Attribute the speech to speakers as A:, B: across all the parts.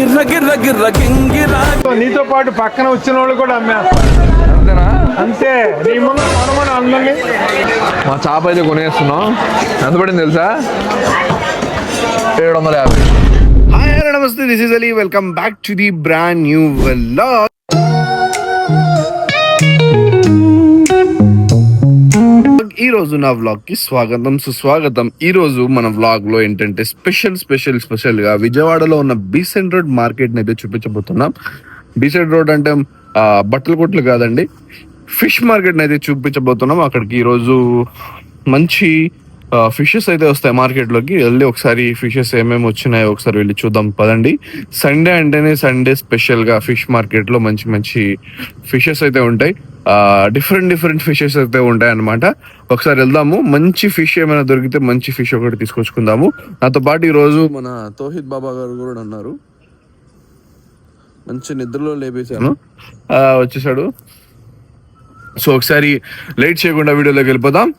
A: గిర్ర గిర్ర గిర్ర గింగిరా.
B: నీతో పాటు పక్కన వచ్చిన వాళ్ళు కూడా అమ్మేస్తారు.
C: అంతేనా?
B: అంతే, నీ ముందు కొనమని అందరినీ.
C: మా చేప అయితే కొనేస్తున్నాం. ఎంత పడింది తెలుసా? 750.
D: హాయ్ హలో నమస్తే, this is Ali. Welcome back to the brand new vlog. ఈ రోజు నా వ్లాగ్ కి స్వాగతం సుస్వాగతం. ఈ రోజు మన వ్లాగ్ లో ఏంటంటే స్పెషల్ గా విజయవాడలో ఉన్న బీసెంట్ రోడ్ మార్కెట్ ని అయితే చూపించబోతున్నాం. బీసెంట్ రోడ్ అంటే బట్టల కొట్లు కాదండి, ఫిష్ మార్కెట్ ని అయితే చూపించబోతున్నాం. అక్కడికి ఈ రోజు మంచి ఫిషెస్ అయితే వస్తాయి మార్కెట్ లోకి. వెళ్ళి ఒకసారి ఫిషెస్ ఏమేమి వచ్చినాయో ఒకసారి వెళ్ళి చూద్దాం పదండి. సండే అంటేనే సండే స్పెషల్ గా ఫిష్ మార్కెట్ లో మంచి ఫిషెస్ అయితే ఉంటాయి. డిఫరెంట్ ఫిషెస్ అయితే ఉంటాయి అన్నమాట. ఒకసారి వెళ్దాము. మంచి ఫిష్ ఏమైనా దొరికితే మంచి ఫిష్ ఒకటి తీసుకొచ్చుకుందాము. నాతో పాటు ఈ రోజు మన తోహిద్ బాబా గారు కూడా ఉన్నారు. మంచి నిద్రలో లేపేశాను, వచ్చేసాడు. సో ఒకసారి లేట్ చేయకుండా వీడియోలోకి వెళ్ళిపోదాం.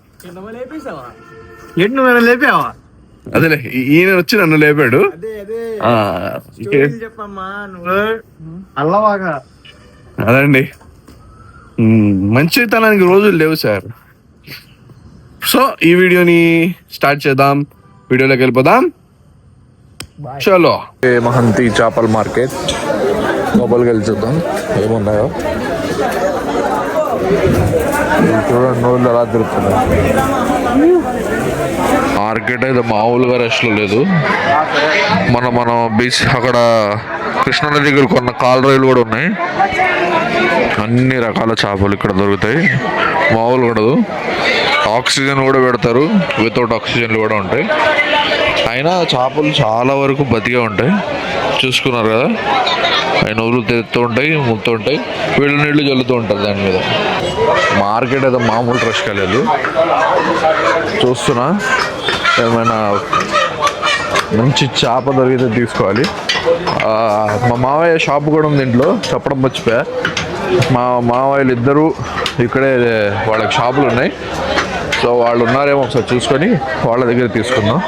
B: లేపావా?
D: అదేలే, ఈయన వచ్చి నన్ను లేపాడు. అదండి, మంచితనానికి రోజులు లేవు సార్. సో ఈ వీడియోని స్టార్ట్ చేద్దాం, వీడియోలోకి వెళ్ళిపోదాం. చలో.
C: మహంతి చేపల మార్కెట్ లోపలికి వెళ్ళి చూద్దాం ఏమున్నాయో. చూడండి రోజులు ఎలా తిరుగుతున్నాయి. మార్కెట్ అయితే మామూలుగా రష్లో లేదు. మనం బీచ్ అక్కడ కృష్ణానది దగ్గర కొన్న కాలరాయిలు కూడా ఉన్నాయి. అన్ని రకాల చేపలు ఇక్కడ దొరుకుతాయి, మామూలు ఉండదు. ఆక్సిజన్ కూడా పెడతారు, వితౌట్ ఆక్సిజన్లు కూడా ఉంటాయి. అయినా చేపలు చాలా వరకు బతిగా ఉంటాయి. చూసుకున్నారు కదా, ఆయన ఊళ్ళు తెస్తూ ఉంటాయి, ముత్తూ ఉంటాయి, వీళ్ళు నీళ్లు చల్లుతూ ఉంటారు దాని మీద. మార్కెట్ అయితే మామూలు రష్ కాలేదు. చూస్తున్నా, ఏమైనా మంచి చేప దొరికితే తీసుకోవాలి. మా మావయ్య షాప్ కూడా ఉంది ఇంట్లో, చెప్పడం మర్చిపోయా. మా మావయ్యలు ఇద్దరు ఇక్కడే, వాళ్ళకి షాపులు ఉన్నాయి. సో వాళ్ళు ఉన్నారేమో ఒకసారి చూసుకొని వాళ్ళ దగ్గర తీసుకుందాం.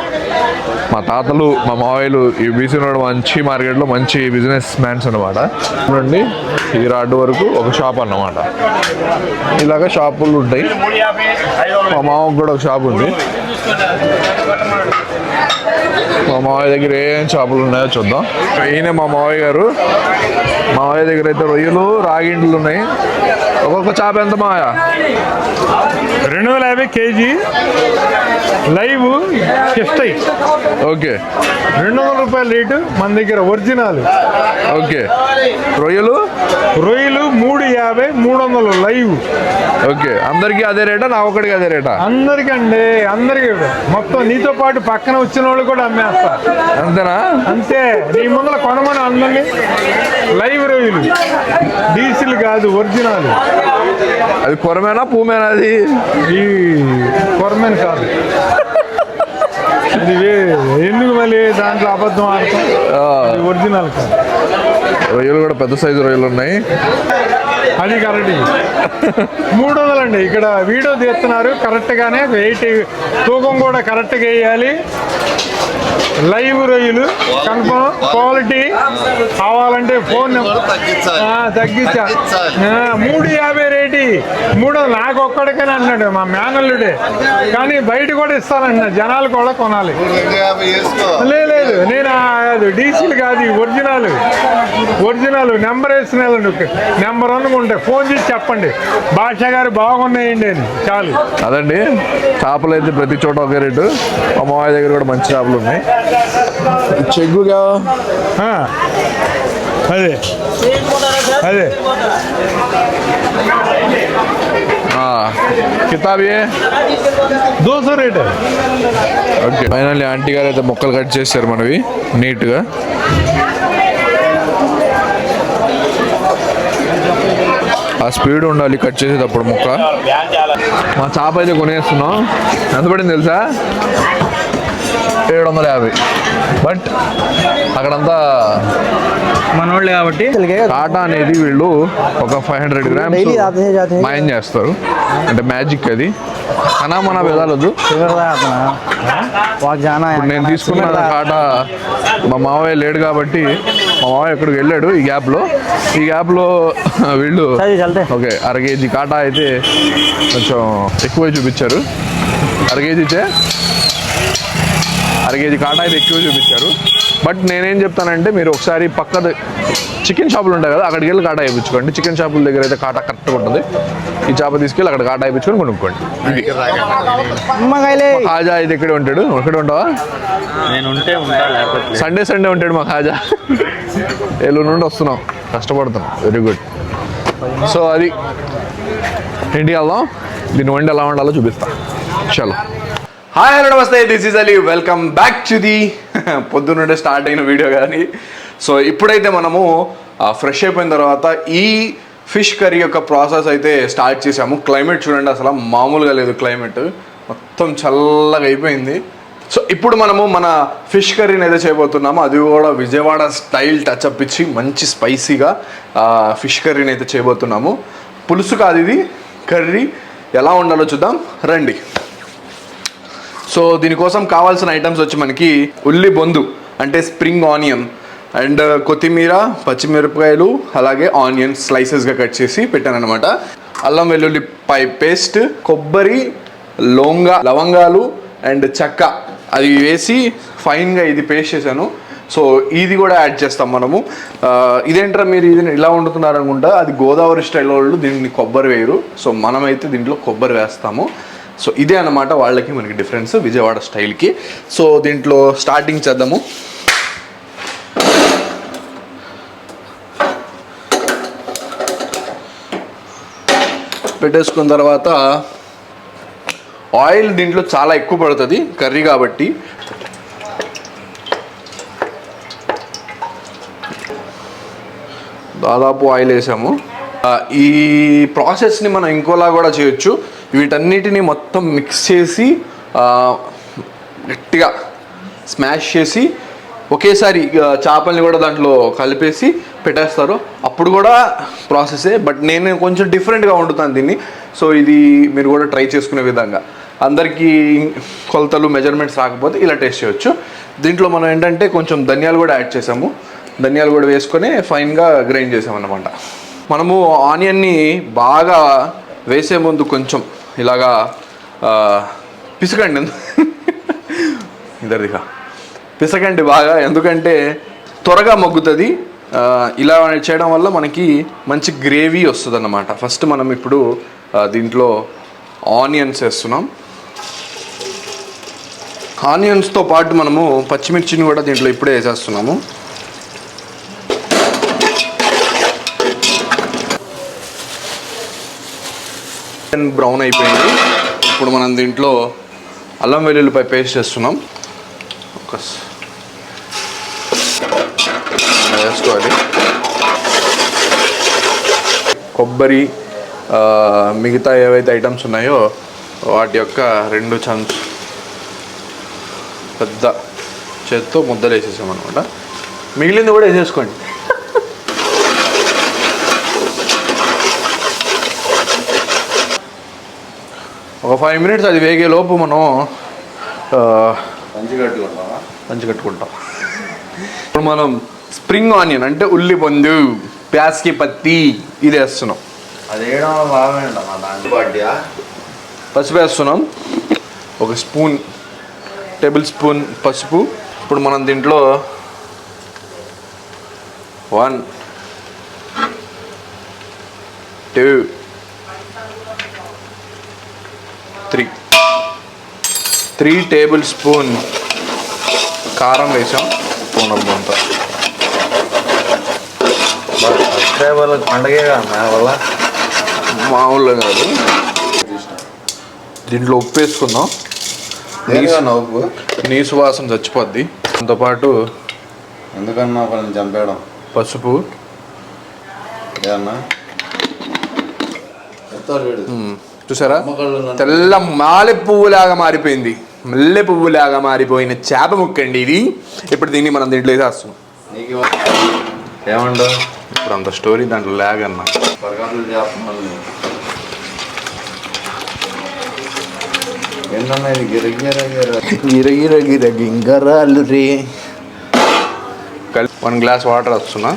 C: మా తాతలు మా మావయ్యలు ఈ బీసీ రోడ్ మంచి మార్కెట్లో మంచి బిజినెస్ మ్యాన్స్ అన్నమాట. నుండి ఈ రాడ్డు వరకు ఒక షాప్ అన్నమాట. ఇలాగ షాపులు ఉంటాయి. మా మామకు కూడా ఒక షాప్ ఉంది. మా మావయ్య దగ్గర ఏం చేపలు ఉన్నాయో చూద్దాం. ఈయన మా మావయ్య గారు. మా మావయ్య దగ్గర అయితే రొయ్యలు, రాగిండ్లు ఉన్నాయి. ఒక్కొక్క చేప ఎంత మావయ్య?
B: 250 కేజీ లైవ్ కిస్తాయి.
C: ఓకే,
B: 200 రూపాయల రేటు మన దగ్గర ఒరిజినల్.
C: ఓకే. రొయ్యలు
B: 350, 300 లైవ్.
C: ఓకే, అందరికి అదే రేటా? నా ఒక్కడికి అదే రేటా?
B: అందరికండి, అందరికి. మొత్తం నీతో పాటు పక్కన వచ్చిన వాళ్ళు కూడా అమ్మేస్తారు.
C: అంతేనా?
B: అంతే, నీ ముందర కొనమని అందరినీ. లైవ్ రొయ్యలు, డీజిల్ కాదు, ఒరిజినల్.
C: అది కొరమేనా పూమేనా? అది
B: ఈ కొరమేన్ కాదు, ఇది ఎందుకు మళ్ళీ దాంట్లో అబద్ధం ఆడతాం. ఒరిజినల్ కాదు.
C: రొయ్యలు కూడా పెద్ద సైజు రొయ్యలు ఉన్నాయి.
B: అది కరెక్ట్. 300 అండి. ఇక్కడ వీడియో తీస్తున్నారు కరెక్ట్గానే. వెయిట్ తూకం కూడా కరెక్ట్గా వేయాలి. లైవ్ రొయ్యలు కన్ఫర్మ్ క్వాలిటీ. కావాలంటే ఫోన్ నెంబర్ తగ్గించా. 350 రేటు. 300 నాకు ఒక్కడికనే అన్నాడు మా మేనల్లుడే, కానీ బయట కూడా ఇస్తానంటున్నా, జనాలు కూడా కొనాలి. లేదు, నేను డీసీలు కాదు, ఒరిజినల్. నెంబర్ వేసిన నెంబర్ అనుకుంటే ఫోన్ చేసి చెప్పండి, భాష గారు బాగున్నాయండి అని చాలు.
C: అదండి, చేపలు అయితే ప్రతి చోట ఒకే రేటు. మా మామయ్య దగ్గర కూడా మంచి చేపలు ఉన్నాయి. చెగ్గుగా
B: అదే
C: కితాబ్
B: 200 రేట్.
C: ఓకే, ఫైనల్లీ ఆంటీ గారు అయితే మొక్కలు కట్ చేశారు మనవి నీట్గా. ఆ స్పీడ్ ఉండాలి కట్ చేసేటప్పుడు ముక్క. మా చేప అయితే కొనేస్తున్నాం. ఎంత పడింది తెలుసా? 750. బట్ అక్కడంతా
E: మనోళ్ళు కాబట్టి
C: కాటా అనేది వీళ్ళు ఒక 500 గ్రామ్స్ మైన్ చేస్తారు. అంటే మ్యాజిక్ అది. అనా మన బెదాలొద్దు. ఇప్పుడు నేను తీసుకున్న కాటా మా మావయ్య లేడు కాబట్టి మా మావయ్య ఎక్కడికి వెళ్ళాడు. ఈ గ్యాప్లో వీళ్ళు ఓకే 1/2 kg కాటా అయితే కొంచెం ఎక్కువ చూపించారు. 1/2 kg కాటా అయితే ఎక్కువ చూపించారు. బట్ నేనేం చెప్తానంటే మీరు ఒకసారి పక్కన చికెన్ షాపులు ఉంటాయి కదా, అక్కడికి వెళ్ళి కాటా వేయించుకోండి. చికెన్ షాపుల దగ్గర అయితే కాటా కరెక్ట్గా ఉంటుంది. ఈ చేప తీసుకెళ్ళి అక్కడ కాటా వేయించుకొని కొనుక్కోండి. ఖాజా అయితే ఇక్కడే ఉంటాడు. ఇక్కడే ఉంటావా? సండే ఉంటాడు మా ఖాజా. ఏలూరు నుండి వస్తున్నాం, కష్టపడుతున్నాం. Very good. సో అది ఇంటికి వెళ్దాం. దీన్ని వండి ఎలా వండాలో చూపిస్తా. చలో. హాయ్ హలో నమస్తే, this is Ali. Welcome back to the పొద్దున్నే స్టార్ట్ అయిన వీడియో. కానీ సో ఇప్పుడైతే మనము ఫ్రెష్ అయిపోయిన తర్వాత ఈ ఫిష్ కర్రీ యొక్క ప్రాసెస్ అయితే స్టార్ట్ చేసాము. క్లైమేట్ చూడండి, అసలు మామూలుగా లేదు. క్లైమేట్ మొత్తం చల్లగా అయిపోయింది. సో ఇప్పుడు మనము మన ఫిష్ కర్రీని అయితే చేయబోతున్నాము. అది కూడా విజయవాడ స్టైల్ టచ్అప్ ఇచ్చి మంచి స్పైసీగా ఫిష్ కర్రీని అయితే చేయబోతున్నాము. పులుసు కాదు, ఇది కర్రీ. ఎలా ఉండాలో చూద్దాం రండి. సో దీనికోసం కావాల్సిన ఐటమ్స్ వచ్చి మనకి ఉల్లి బొందు అంటే స్ప్రింగ్ ఆనియన్ అండ్ కొత్తిమీర, పచ్చిమిరపకాయలు, అలాగే ఆనియన్ స్లైసెస్గా కట్ చేసి పెట్టాను అనమాట. అల్లం వెల్లుల్లిపాయ పేస్ట్, కొబ్బరి, లవంగాలు అండ్ చెక్క అది వేసి ఫైన్గా ఇది పేస్ట్ చేశాను. సో ఇది కూడా యాడ్ చేస్తాం మనము. ఇదేంటారా మీరు ఇది ఇలా వండుతున్నారు అనుకుంటా, అది గోదావరి స్టైల్ వాళ్ళు దీన్ని కొబ్బరి వేయరు. సో మనమైతే దీంట్లో కొబ్బరి వేస్తాము. సో ఇదే అన్నమాట వాళ్ళకి మనకి డిఫరెన్స్ విజయవాడ స్టైల్కి. సో దీంట్లో స్టార్టింగ్ చేద్దాము. పెట్టేసుకున్న తర్వాత ఆయిల్ దీంట్లో చాలా ఎక్కువ పడుతుంది కర్రీ కాబట్టి. దాదాపు ఆయిల్ వేసాము. ఈ ప్రాసెస్ని మనం ఇంకోలా కూడా చేయొచ్చు. వీటన్నిటిని మొత్తం మిక్స్ చేసి గట్టిగా స్మాష్ చేసి ఒకేసారి చేపల్ని కూడా దాంట్లో కలిపేసి పెట్టేస్తారు. అప్పుడు కూడా ప్రాసెసే, బట్ నేను కొంచెం డిఫరెంట్గా వండుతాను దీన్ని. సో ఇది మీరు కూడా ట్రై చేసుకునే విధంగా. అందరికీ కొలతలు మెజర్మెంట్స్ రాకపోతే ఇలా టేస్ట్ చేయొచ్చు. దీంట్లో మనం ఏంటంటే కొంచెం ధనియాలు కూడా యాడ్ చేసాము. ధనియాలు కూడా వేసుకొని ఫైన్గా గ్రైండ్ చేసామన్నమాట. మనము ఆనియన్ని బాగా వేసే ముందు కొంచెం ఇలాగా పిసకండి. ఇద్దరిదిగా పిసకండి బాగా, ఎందుకంటే త్వరగా మగ్గుతుంది. ఇలా చేయడం వల్ల మనకి మంచి గ్రేవీ వస్తుంది అన్నమాట. ఫస్ట్ మనం ఇప్పుడు దీంట్లో ఆనియన్స్ వేస్తున్నాం. ఆనియన్స్తో పాటు మనము పచ్చిమిర్చిని కూడా దీంట్లో ఇప్పుడే వేసేస్తున్నాము. బ్రౌన్ అయిపోయింది. ఇప్పుడు మనం దీంట్లో అల్లం వెల్లుల్లిపాయ పేస్ట్ వేస్తున్నాం. వేసుకోవాలి. కొబ్బరి, మిగతా ఏవైతే ఐటమ్స్ ఉన్నాయో వాటి యొక్క 2 చెంచా పెద్ద చేత్తో ముద్దలు వేసేసాం అనమాట. మిగిలింది కూడా వేసేసుకోండి. ఒక 5 minutes అది వేగే లోపు మనం పంచి కట్టుకుంటాం. ఇప్పుడు మనం స్ప్రింగ్ ఆనియన్ అంటే ఉల్లి బొందు, ప్యాస్కి పత్తి ఇది వేస్తున్నాం. పసుపు వేస్తున్నాం. 1 టేబుల్ స్పూన్ పసుపు. ఇప్పుడు మనం దీంట్లో 1 2 3 టేబుల్ స్పూన్ కారం వేసాం. అంతా
E: పండగే వల్ల
C: మామూలుగా కాదు. దీంట్లో ఉప్పు వేసుకుందాం.
D: ఉప్పు
C: నీసు వాసన చచ్చిపోద్ది. దాంతోపాటు
D: ఎందుకన్నా చంపేయడం
C: పసుపు, చూసారా తెల్ల మల్లె పువ్వులాగా మారిపోయింది. మల్లె పువ్వులాగా మారిపోయిన చేప ముక్కండి ఇది. ఇప్పుడు దీన్ని మనం దీంట్లో వేసేస్తాం.
D: ఏమండో
C: ఇప్పుడు అంత స్టోరీ దాంట్లో లాగ్ అన్న.
D: గిర గింగరాలు రే. 1 గ్లాస్ వాటర్ వస్తున్నా.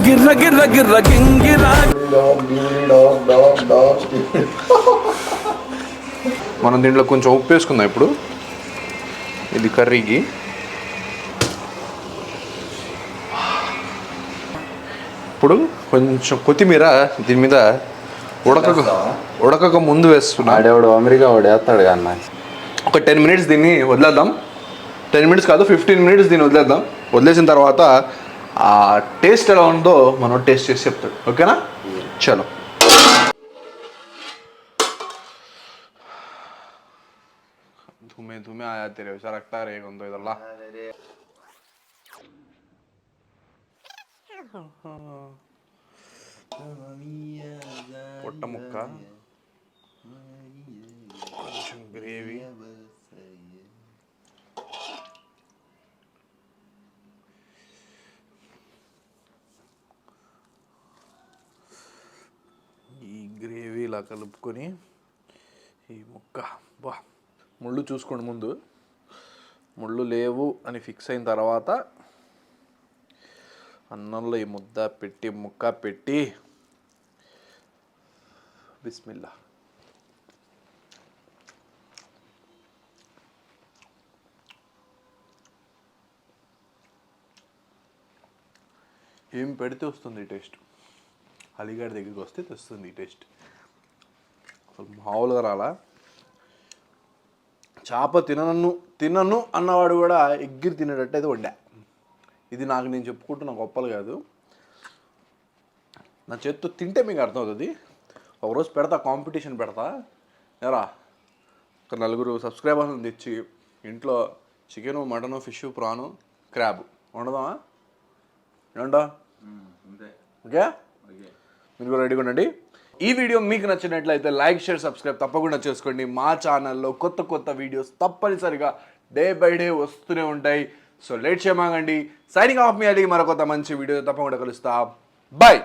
A: గిర్ర గిర్ర గిర్ర గింగిరా.
D: మనం దీంట్లో కొంచెం ఉప్పు వేసుకుందాం ఇప్పుడు. ఇది కర్రీకి. ఇప్పుడు కొంచెం కొత్తిమీర దీని మీద ఉడకక ముందు వేస్తున్నా.
F: ఆడేవాడు అమెరికా వాడు వేస్తాడు కన్నా.
D: ఒక 10 మినిట్స్ దీన్ని వదిలేద్దాం. 10 మినిట్స్ కాదు 15 మినిట్స్ దీన్ని వదిలేద్దాం. వదిలేసిన తర్వాత ఆ టేస్ట్ ఎలా ఉందో మనం టేస్ట్ చేసి చెప్తాడు. ఓకేనా? చలో. धुमे धुमे आया तेरे वैसा रखता रहेगा तो इधर ला. పొట్ట ముక్క, కొంచెం గ్రేవీ, ఈ గ్రేవీ ఇలా కలుపుకొని ఈ ముక్క. బా, ముళ్ళు చూసుకోండి ముందు. ముళ్ళు లేవు అని ఫిక్స్ అయిన తర్వాత అన్నంలో ఈ ముక్క పెట్టి బిస్మిల్లా. ఏం పెడితే వస్తుంది ఈ టేస్ట్. అలీగాడి దగ్గరికి వస్తే తెస్తుంది ఈ టేస్ట్. అసలు మామూలుగా రాలా. చేప తినను అన్నవాడు కూడా ఎగ్గిరి తినేటట్టు అయితే వండా. ఇది నేను చెప్పుకుంటున్న గొప్పలు కాదు. నా చేత్తో తింటే మీకు అర్థమవుతుంది. ఒకరోజు పెడతా, కాంపిటీషన్ పెడతా. ఎరా ఒక 4 సబ్స్క్రైబర్లను తెచ్చి ఇంట్లో chicken, mutton, fish, prawn, crab వండుదామా? ఏమంటా? ఓకే, మీరు కూడా రెడీగా ఉండండి. ఈ వీడియో మీకు నచ్చినట్లయితే లైక్, షేర్, సబ్స్క్రైబ్ తప్పకుండా చేసుకోండి. మా ఛానల్లో కొత్త వీడియోస్ తప్పనిసరిగా డే బై డే వస్తూనే ఉంటాయి. సో లేట్ చేయమాగండి. సైనింగ్ ఆఫ్ మీ అలీ. మరొక మంచి వీడియో తప్పకుండా కలుస్తా. బాయ్.